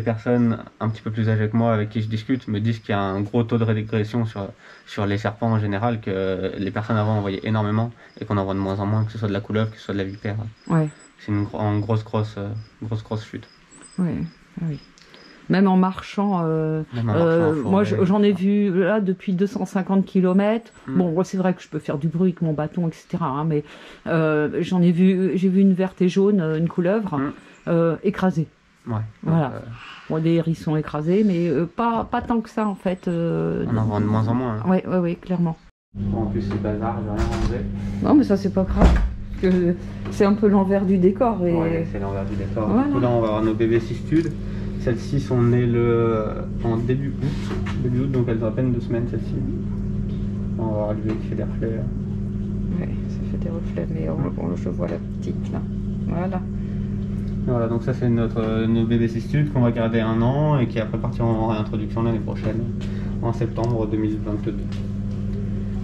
Les personnes un petit peu plus âgées que moi avec qui je discute me disent qu'il y a un gros taux de régression sur les serpents en général, que les personnes avant envoyaient énormément et qu'on en voit de moins en moins, que ce soit de la couleuvre, que ce soit de la vipère. Ouais. C'est une grosse chute. Ouais. Oui. Même en marchant, moi j'en ai vu là depuis 250 km. Bon, c'est vrai que je peux faire du bruit avec mon bâton, etc. Hein, mais j'ai vu une verte et jaune, une couleuvre écrasée. Ouais. Voilà. Bon, des hérissons écrasés, mais pas tant que ça en fait. On en voit de moins en moins. Hein. Oui, clairement. Bon, en plus c'est bazar, j'ai rien rangé. Non, mais ça c'est pas grave. C'est un peu l'envers du décor. Et... Ouais, c'est l'envers du décor. Voilà. Du coup, là, on va avoir nos bébés cistules. Celles-ci sont nées en début août, donc elles ont à peine 2 semaines, celles-ci. On va avoir le bébé qui fait des reflets. Oui, ça fait des reflets, mais je vois la petite là. Voilà. Voilà, donc ça c'est nos bébés cistules qu'on va garder 1 an et qui après partiront en réintroduction l'année prochaine, en septembre 2022.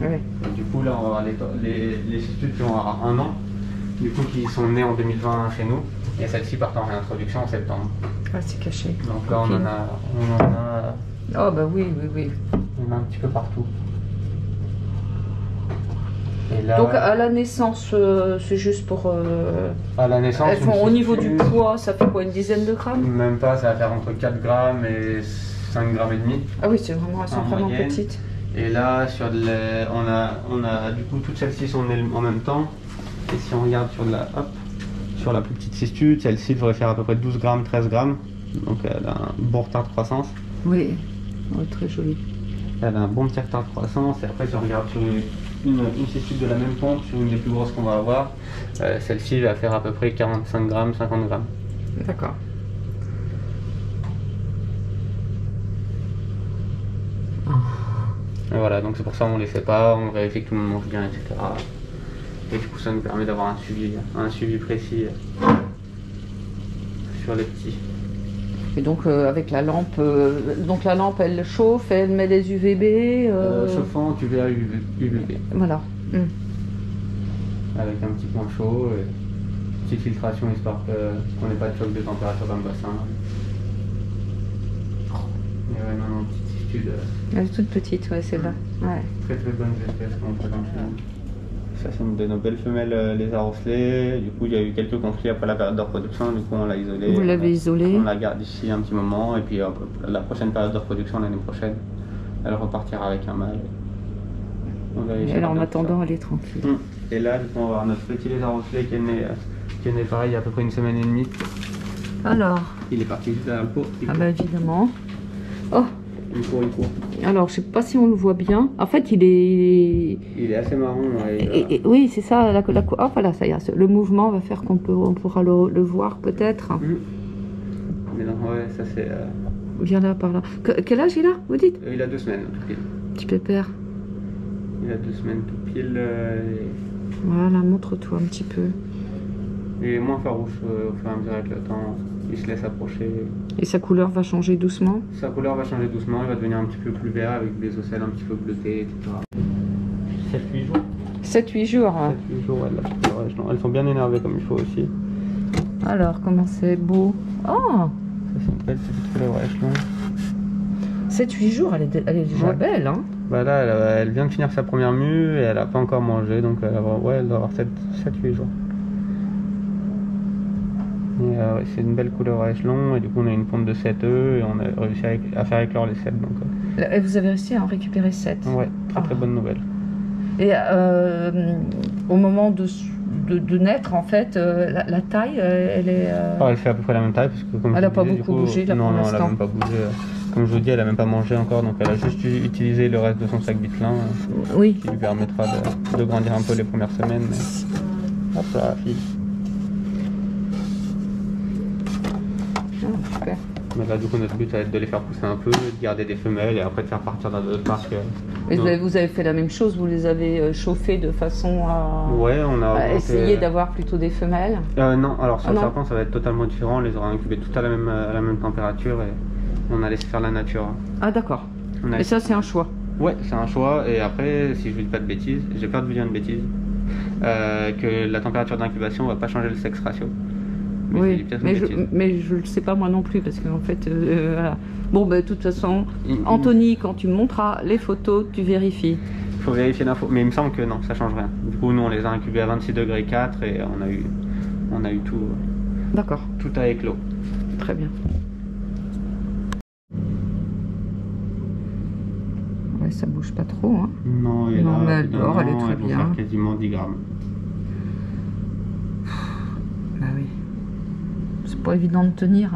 Oui. Et du coup, là, on va avoir les cistules qui vont avoir 1 an, du coup, qui sont nées en 2020 chez nous. Et celles-ci partent en réintroduction en septembre. Ah, c'est caché. Donc là, on en a. Oh, bah oui. On en a un petit peu partout. Et là, donc à la naissance, c'est juste pour... à la naissance, elles font, au niveau du poids, ça fait quoi, une dizaine de grammes? Même pas, ça va faire entre 4 grammes et 5 grammes et demi. Ah oui, elles sont vraiment petites. Et là, on a du coup, toutes celles-ci sont nées en même temps. Et si on regarde sur la plus petite cistule, celle-ci devrait faire à peu près 12 grammes, 13 grammes. Donc elle a un bon retard de croissance. Oui, très jolie. Elle a un bon petit retard de croissance. Et après, si on regarde sur une cistule de la même pompe, sur une des plus grosses qu'on va avoir, celle-ci va faire à peu près 45 grammes, 50 grammes. D'accord. Et voilà, donc c'est pour ça qu'on les sépare, on vérifie que tout le monde mange bien, etc. Et du coup, ça nous permet d'avoir un suivi précis sur les petits. Et donc avec la lampe, elle chauffe, elle met des UVB. Chauffant, UVA, UVB. Voilà. Avec un petit point chaud, et petite filtration histoire qu'on n'ait pas de choc de température dans le bassin. Et ouais, non, petite cistule. Elle est toute petite, ouais, c'est là. Ouais. Très bonne espèce qu'on présente chez nous. Ça, c'est une de nos belles femelles lézards osselés. Du coup, il y a eu quelques conflits après la période de reproduction. Du coup, on l'a isolée. Vous l'avez isolée. On la garde ici un petit moment. Et puis, la prochaine période de reproduction, l'année prochaine, elle repartira avec un mâle. Et en attendant, elle est tranquille. Et là, du coup, on va avoir notre petit lézard osselé qui est né pareil il y a à peu près 1 semaine et demie. Alors. Il est parti juste derrière le pot. Ah bah évidemment. Oh. Il court. Alors, je sais pas si on le voit bien. En fait, il est assez marron. Et oui, c'est ça. Oh, voilà, ça y est. Le mouvement va faire qu'on pourra le voir peut-être. Mais non, ouais, ça c'est... Viens là, par là. Quel âge il a, vous dites? Il a 2 semaines, tout pile. Petit pépère. Il a 2 semaines, tout pile. Voilà, montre-toi un petit peu. Il est moins farouche au fur et à mesure avec le temps. Il se laisse approcher. Et sa couleur va changer doucement? Sa couleur va changer doucement, il va devenir un petit peu plus vert avec des ocelles un petit peu bleutées, etc. 7-8 jours. 7-8 jours. 7-8 jours, ouais, elles sont bien énervées comme il faut aussi. Alors, comment c'est beau. Oh! Ça, c'est une belle petite couleur échelon. 7-8 jours, elle est déjà belle, hein? Bah là, elle vient de finir sa première mue et elle n'a pas encore mangé, donc elle doit avoir 7-8 jours. Ouais, c'est une belle couleur à échelon et du coup on a une ponte de 7 œufs et on a réussi à faire éclore les 7. Donc, et vous avez réussi à en récupérer 7? Ouais, très bonne nouvelle. Et au moment de naître, en fait, la taille, elle est... elle fait à peu près la même taille parce que comme elle n'a pas beaucoup bougé là pour l'instant. Non, elle n'a même pas bougé. Comme je vous dis, elle n'a même pas mangé encore, donc elle a juste utilisé le reste de son sac Vitelin qui lui permettra de grandir un peu les premières semaines. Mais... Hop là, fille. Super. Mais là, du coup, notre but, ça va être de les faire pousser un peu, de garder des femelles et après de faire partir dans d'autres parcs. Mais vous avez fait la même chose, vous les avez chauffés de façon à, on a essayer d'avoir plutôt des femelles? Non, alors sur le serpent, ça va être totalement différent. On les aura incubés toutes à la même température et on a laissé faire la nature. Ah, d'accord. Et ça, c'est un choix? Ouais, c'est un choix. Et après, si je vous dis pas de bêtises, j'ai peur de vous dire une bêtise, que la température d'incubation va pas changer le sexe ratio. Mais oui, mais je le sais pas moi non plus, parce qu'en fait, voilà. Bon, de toute façon, Anthony, quand tu me montreras les photos, tu vérifies. Il faut vérifier l'info, mais il me semble que non, ça change rien. Du coup, nous, on les a incubés à 26 degrés 4 et on a eu tout. D'accord. Tout a éclos. Très bien. Ouais, ça bouge pas trop, hein. Non, et non, là, mais elle dort, elle est très bien. Faire quasiment 10 grammes. Bah oui. C'est pas évident de tenir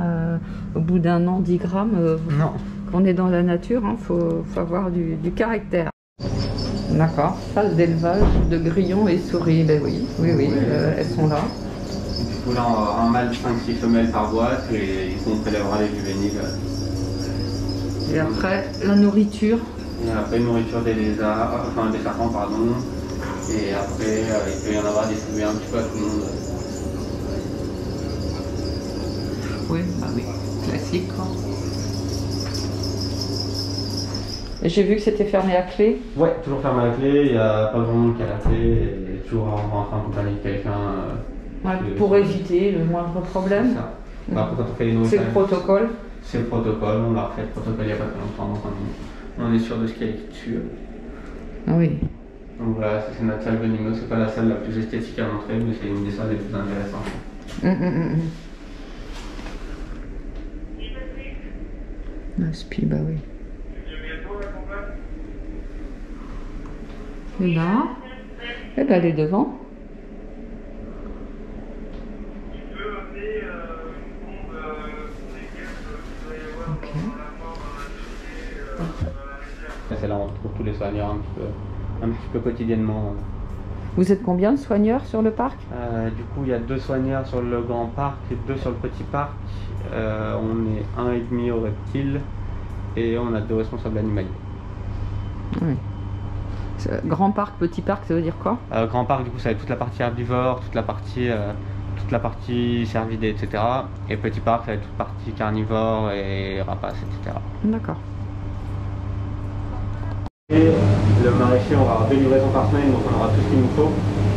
au bout d'un an 10 grammes. Non. Quand on est dans la nature, hein, faut avoir du caractère. D'accord. Salle d'élevage de grillons et souris. Ben oui, elles sont là. Du coup, là, on va avoir un mâle 5-6 femelles par boîte et on prélèvera les juvéniles. Et après, la nourriture. Et après, nourriture des lézards, enfin des serpents, pardon. Et après, il peut y en avoir distribué un petit peu à tout le monde. Oui, bah oui, classique quoi. J'ai vu que c'était fermé à clé. Ouais, toujours fermé à clé, il n'y a pas grand monde qui a la clé, et toujours rentrer en compagnie de quelqu'un. Ouais, pour éviter le moindre problème. C'est ça. Bah, quand on fait les nourritures. C'est le protocole. C'est le protocole, on a refait le protocole il n'y a pas très longtemps, donc on est sûr de ce qu'il y a écrit dessus. Oui. Donc voilà, ça c'est notre salle venimeuse, c'est pas la salle la plus esthétique à montrer, mais c'est une des salles les plus intéressantes. La spi, bah oui. Et là, et ben elle est devant. Ok. C'est là où on retrouve tous les soigneurs un petit peu quotidiennement. Vous êtes combien de soigneurs sur le parc? Du coup, il y a 2 soigneurs sur le grand parc et 2 sur le petit parc. On est 1,5 au reptile et on a 2 responsables animaliers. Oui. Grand parc, petit parc, ça veut dire quoi? Grand parc, du coup, ça va être toute la partie herbivore, toute la partie cervidés, etc. Et petit parc, ça va être toute partie carnivore et rapaces, etc. D'accord. Et le maraîcher, on va avoir 2 livraisons par semaine, donc on aura tout ce qu'il nous faut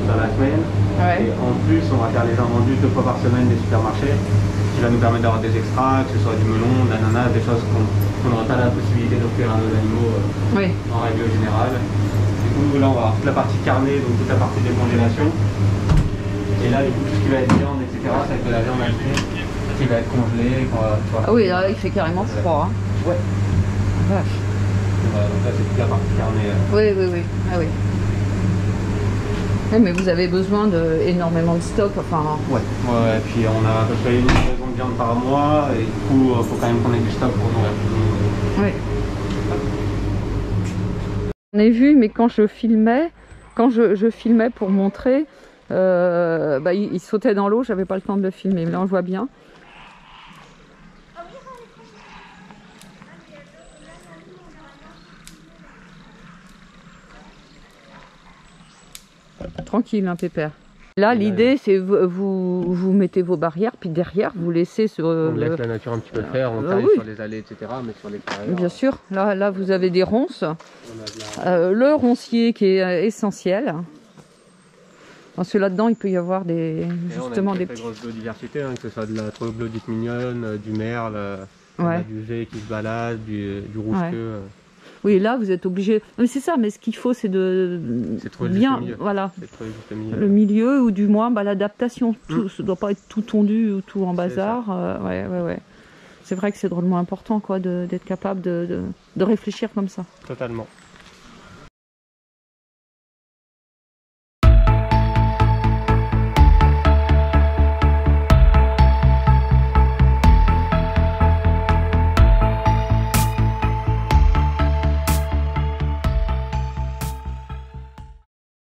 dans la semaine. Ouais. Et en plus, on va faire les invendus 2 fois par semaine des supermarchés, ce qui va nous permettre d'avoir des extras, que ce soit du melon, de l'ananas, des choses qu'on n'aurait pas la possibilité d'offrir à nos animaux en règle générale. Du coup, là, on va avoir toute la partie carnée, donc toute la partie décongélation. Et là, du coup, tout ce qui va être viande, etc., ça va être de la viande achetée, qui va être congelée. Ah oui, là, il fait carrément froid. Hein. Ouais. Vache. Voilà, donc là, c'est toute la partie carnée. Oui. Ah oui. Mais vous avez besoin d'énormément de stock, enfin... Ouais, puis on a à peu près une livraison de viande par mois, et du coup, il faut quand même qu'on ait du stock pour nourrir tout le monde. Oui. On a vu, mais quand je filmais, pour montrer, il sautait dans l'eau, j'avais pas le temps de le filmer, mais là on le voit bien. Tranquille, hein, Pépère. Là, l'idée, c'est vous mettez vos barrières, puis derrière, vous laissez sur... On laisse la nature un petit peu faire, on taille sur les allées, etc., mais sur l'extérieur... Bien sûr, là vous avez des ronces. Le roncier qui est essentiel. Parce que là-dedans, il peut y avoir justement des très grosse biodiversité, hein, que ce soit de la troglodyte mignonne, du merle, du V qui se balade, du rouge-queue... Oui, là, vous êtes obligé. Mais c'est ça, mais ce qu'il faut, c'est de bien, voilà, le milieu, ou du moins l'adaptation. Ça ne doit pas être tout tondu ou tout en bazar. Ouais. C'est vrai que c'est drôlement important, quoi, d'être capable de réfléchir comme ça. Totalement.